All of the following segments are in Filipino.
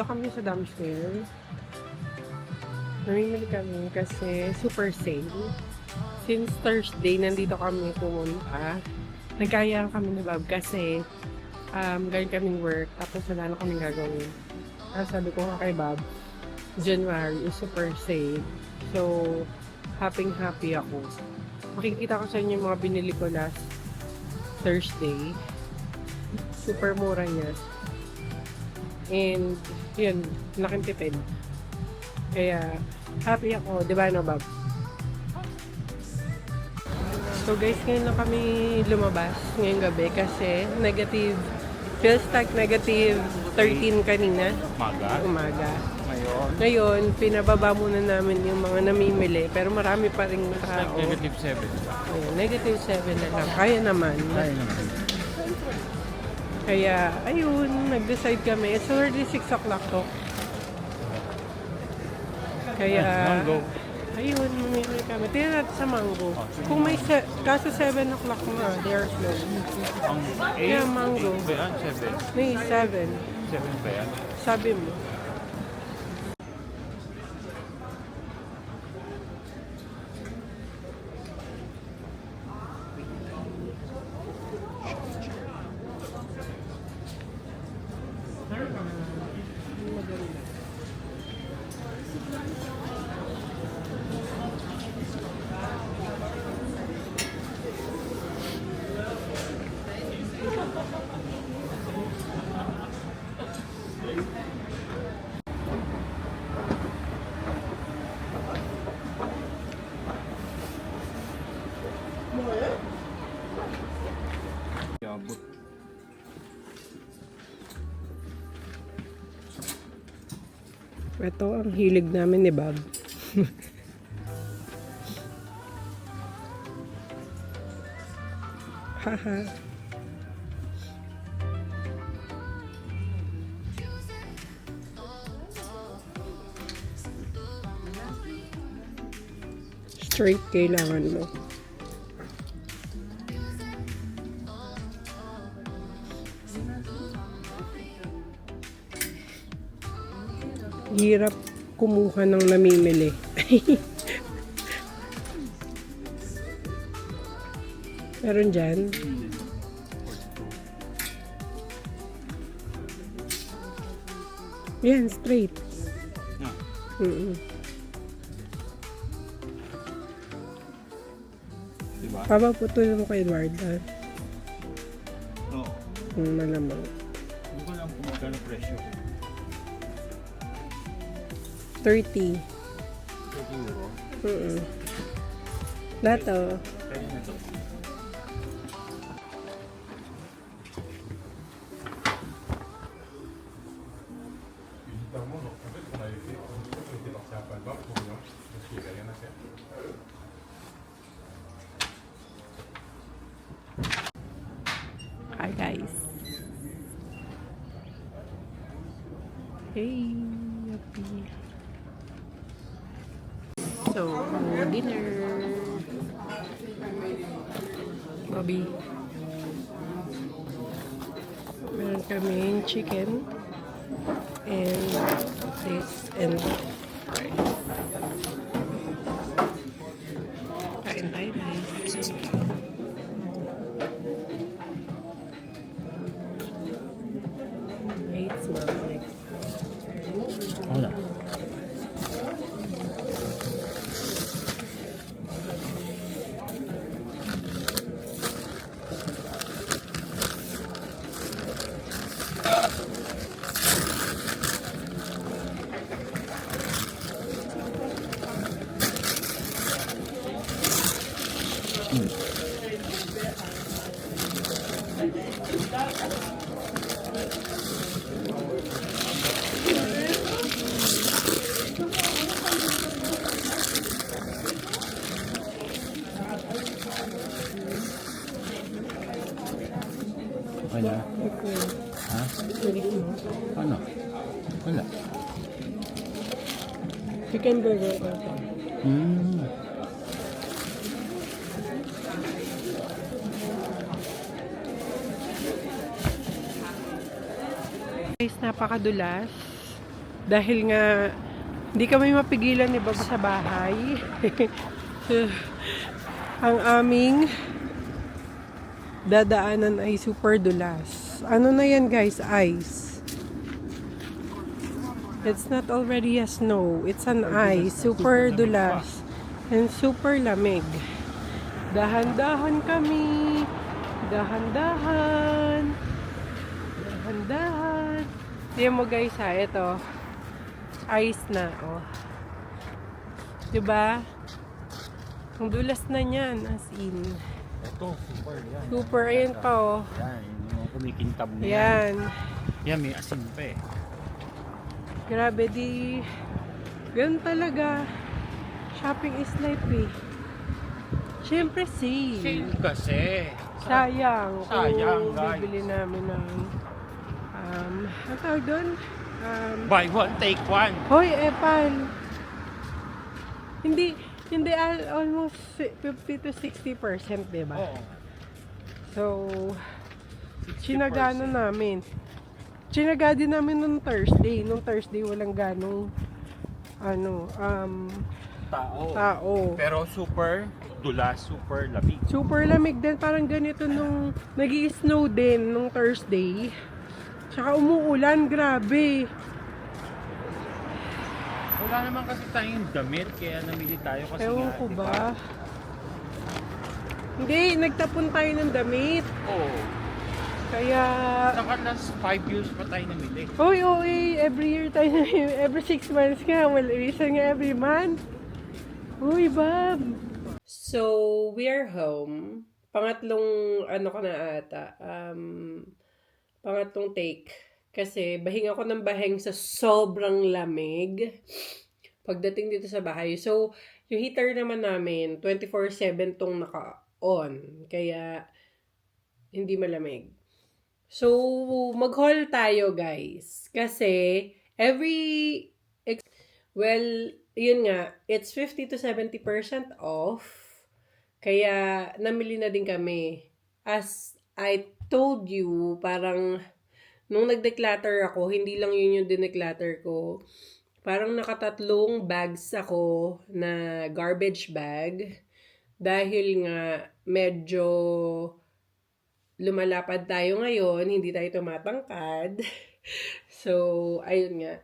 kami sa dumpster. Namimili kami kasi super sale. Since Thursday, nandito kami pumunta. Nagkaya kami ni Bob kasi galing kaming work, tapos wala na kaming gagawin. Sabi ko nga kay Bob, January is super sale. So, happy ako. Makikita ko sa inyo yung mga binili ko last Thursday. Super mura niya. And, yun, laking tipid. Kaya, happy ako. Diba, no, Bob? So, guys, ngayon lang kami lumabas ngayong gabi kasi feels like negative 13 kanina. Umaga. Ngayon, pinababa muna namin yung mga namimili. Pero marami pa rin tao. Negative 7. Ayun, negative 7 na lang. Kaya naman. Kaya, ayun, nag-decide kami. It's already 6 o'clock to. Kaya, ayun, mamili kami. Tingnan natin sa mango. Kung may, kaso 7 o'clock na, they are closed. Ang 8, Yeah, mango. 8 ba yan? 7? May 7. 7 ba yan? Sabi mo. Yabot. Ito ang hilig namin ni Bob. Haha. Straight kailangan mo. Hirap kumuha ng namimili. Meron dyan. Yan, straight. Diba? Papaputulin mo kay Edward. Oo. Malamang. Hindi ko lang kung magkano presyo. 30. 30 euro. Lahat to. Pwede na to. Hi guys. Hey, happy. So, dinner. Bobby. Meron kaming chicken and this and rice. Kain tayo guys. It smells like. Wala. Wala. Ha? Ano? Wala. Chicken burger. Guys, napakadulas. Dahil nga, hindi kami mapigilan ni Bob sa bahay. Ang aming dadaanan ay super dulas. Ano na yan guys? Ice. It's not already a snow. It's an ice. Super dulas. And super lamig. Dahan-dahan kami. Dahan-dahan. Dahan-dahan. Tingnan mo guys ha, ito. Ice na, oh. Diba? Ang dulas na niyan, as in. Ito, super yan. Super, ayan pa, oh. Yan, yung kumikintab na yan. Ayan. Yan, may asin pa eh. Grabe, di. Ganun talaga. Shopping is life, eh. Siyempre, sale. Sale kasi. Sayang. Sayang, kung guys. bibili namin ng, ang tawag doon? Buy one, take one. Hoy, Epal. Hindi, almost 50 to 60%, diba? Oo. So, sinagano namin. Sinaga din namin nung Thursday. Nung Thursday, walang ganong, tao. Pero super dulas, super lamig. Super lamig din. Parang ganito nung nag-i-snow din nung Thursday. Tsaka umuulan, grabe. Wala naman kasi tayong damit, kaya namili tayo kasi Ewan nga, ko diba? ba? Hindi, nagtapon tayo ng damit. Oo. Kaya, Saka last 5 years pa tayo namili. Uy, every year tayo na every 6 months nga. Well, reason nga every month. Uy, Bob. So, we're home. Pangatlong, ko na ata. Pangatlong take. Kasi, bahing ako ng bahing sa sobrang lamig. Pagdating dito sa bahay. So, yung heater naman namin, 24/7 tong naka-on. Kaya, hindi malamig. So, mag-haul tayo, guys. Kasi, yun nga, it's 50 to 70% off. Kaya, namili na din kami. As I told you, parang, nung nag-declutter ako, hindi lang yun yung dineclutter ko. Parang nakatatlong bags ako na garbage bag. Dahil nga, medyo lumalapad tayo ngayon, hindi tayo tumatangkad. So, ayun nga.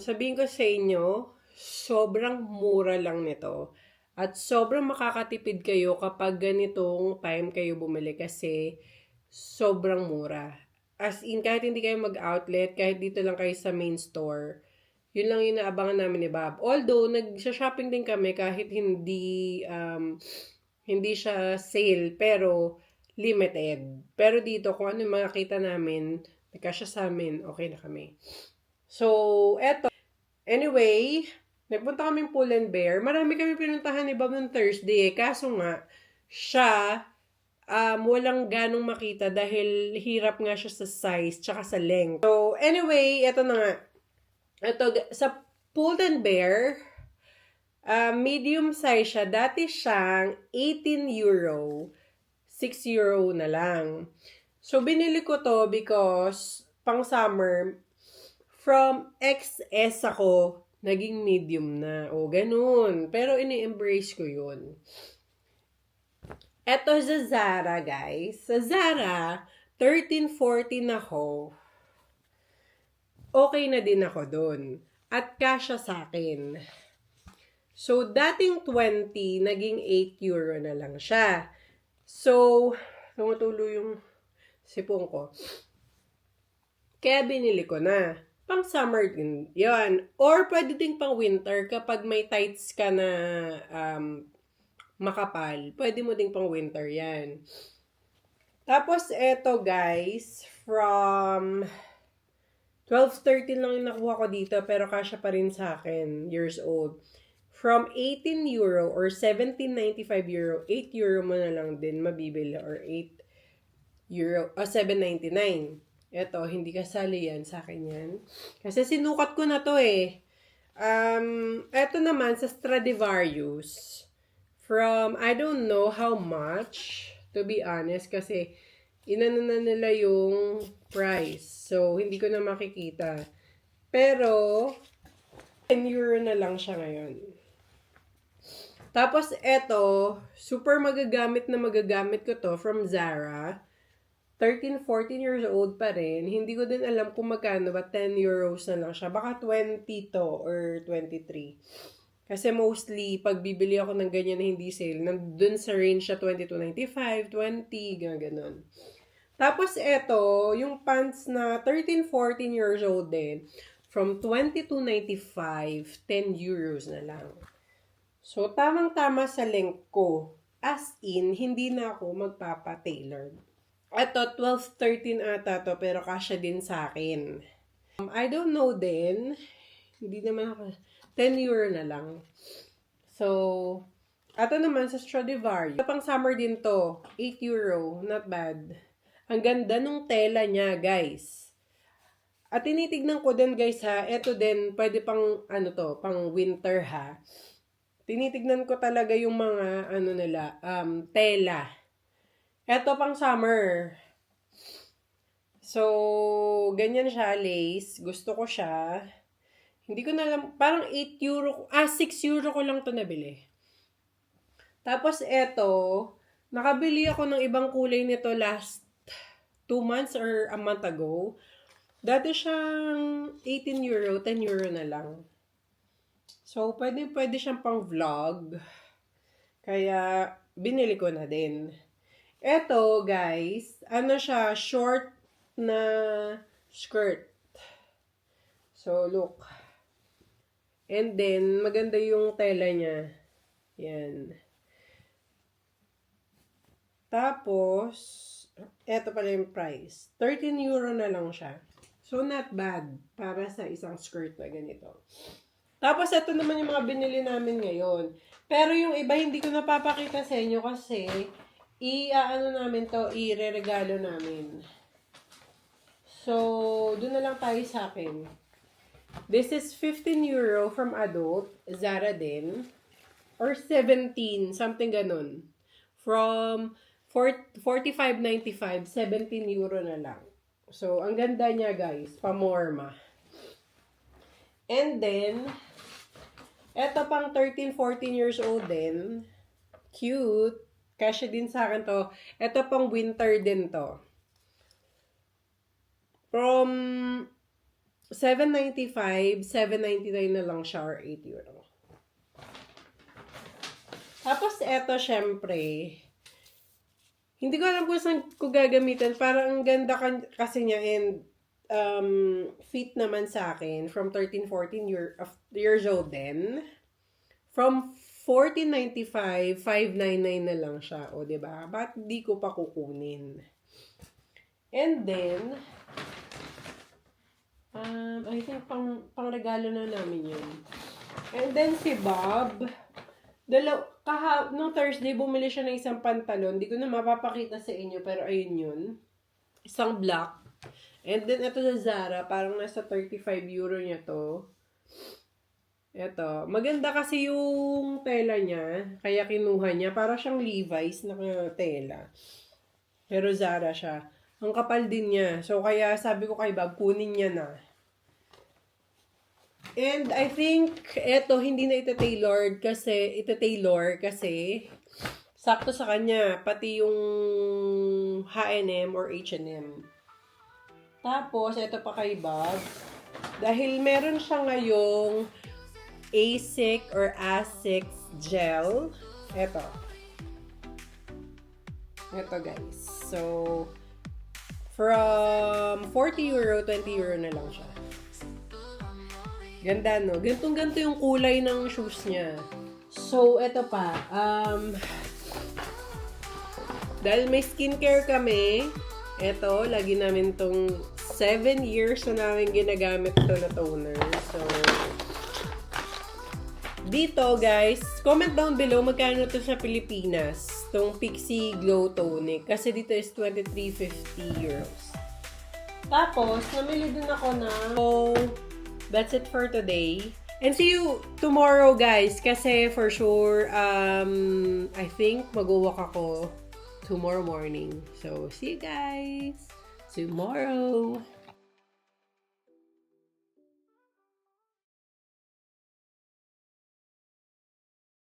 Sabihin ko sa inyo, sobrang mura lang nito. At sobrang makakatipid kayo kapag ganitong time kayo bumili kasi sobrang mura. As in, kahit hindi kayo mag-outlet, kahit dito lang kayo sa main store, yun lang yung naabangan namin ni Bob. Although, nag-shopping din kami kahit hindi siya sale, pero limited. Pero dito, kung ano yung makakita namin, nagkasya sa amin, okay na kami. So, eto. Anyway, nagpunta kaming Pull and Bear. Marami kami pinuntahan ni Bob ng Thursday. Kaso nga, siya, walang ganong makita dahil hirap nga siya sa size tsaka sa length. So, anyway, eto na nga. Eto, sa Pull and Bear, medium size siya. Dati siyang 18 euro. 6 euro na lang. So, binili ko to because pang summer, from XS ako, naging medium na. O, ganun. Pero ini-embrace ko yun. Eto sa Zara, guys. Sa Zara, 13-14 ako. Okay na din ako dun. At kasya sa akin. So, dating 20, naging 8 euro na lang siya. So, tumutulo yung sipong ko. Kaya binili ko na. Pang summer din yun. Or pwede din pang winter kapag may tights ka na makapal. Pwede mo din pang winter yan. Tapos eto guys, from 12-13 lang yung nakuha ko dito pero kasya pa rin sa akin, years old. From 18 euro or 17.95 euro, 8 euro mo na lang din mabibili or 8 euro, 7.99. Ito, hindi kasali yan sa akin yan. Kasi sinukat ko na to eh. Ito naman sa Stradivarius. From, I don't know how much, to be honest, kasi inano na nila yung price. So, hindi ko na makikita. Pero, 10 euro na lang siya ngayon. Tapos, eto, super magagamit ko to from Zara. 13, 14 years old pa rin. Hindi ko din alam kung magkano ba, 10 euros na lang siya. Baka 20 to or 23. Kasi mostly, pag bibili ako ng ganyan na hindi sale, nandun sa range siya 22.95, 20, gano'n. Tapos eto, yung pants na 13, 14 years old din, from 22.95, 10 euros na lang. So, tamang-tama sa length ko. As in, hindi na ako magpapa-tailored. Ito, 12, 13 ata to, pero kasya din sa akin. I don't know din. Hindi naman ako. 10 euro na lang. So, ito naman sa Stradivarius. Ito pang summer din to. 8 euro. Not bad. Ang ganda nung tela niya, guys. At tinitignan ko din, guys, ha. Ito din, pwede pang, pang winter, ha. Tinitignan ko talaga yung mga, tela. Ito pang summer. So, ganyan siya, lace. Gusto ko siya. Hindi ko na alam, parang 8 euro, 6 euro ko lang to nabili. Tapos ito, nakabili ako ng ibang kulay nito last 2 months or a month ago. Dati siyang 18 euro, 10 euro na lang. So, pwede siyang pang vlog. Kaya, binili ko na din. Eto, guys, siya, short na skirt. So, look. And then, maganda yung tela niya. Yan. Tapos, eto pala yung price. 13 euro na lang siya. So, not bad para sa isang skirt na ganito. Tapos, eto naman yung mga binili namin ngayon. Pero yung iba, hindi ko napapakita sa inyo kasi i-re-regalo namin. So, doon na lang tayo sa akin. This is 15 euro from adult, Zara din. Or 17, something ganun. From 45.95, 17 euro na lang. So, ang ganda niya, guys. Pamorma. And then, eto pang 13, 14 years old din. Cute. Kasya din sa akin to. Ito pang winter din to. From 7.95, 7.99 na lang siya or 8 euro. Tapos eto, syempre, hindi ko alam kung saan ko gagamitin. Parang ang ganda kasi niya and fit naman sa akin. From 13, 14 years old din. From 14.95, 5.99 na lang siya. O, diba? Ba't di ko pa kukunin? And then, I think pang regalo na namin yun. And then, si Bob, nung Thursday, bumili siya ng isang pantalon. Di ko na mapapakita sa inyo, pero ayun yun. Isang black. And then, ito sa Zara, parang nasa 35 euro niya to. Ito. Maganda kasi yung tela niya. Kaya kinuha niya. Para siyang Levi's na tela. Pero Zara siya. Ang kapal din niya. So, kaya sabi ko kay Bob, kunin niya na. And I think, eto, hindi na ita-tailor kasi sakto sa kanya. Pati yung H&M or H&M. Tapos, eto pa kay Bob. Dahil meron siya ngayong ASIC or ASICS gel. Ito. Ito, guys. So, from 40 euro, 20 euro na lang siya. Ganda, no? Gantong-ganto yung kulay ng shoes niya. So, ito pa. Dahil may skincare kami, ito, lagi namin tong 7 years na namin ginagamit ito na toner. So, dito, guys, comment down below magkano to sa Pilipinas. Tong Pixi Glow Tonic. Kasi dito is 23.50 euros. Tapos, namili din ako na. So, that's it for today. And see you tomorrow, guys. Kasi for sure, I think mag-walk ako tomorrow morning. So, see you guys tomorrow.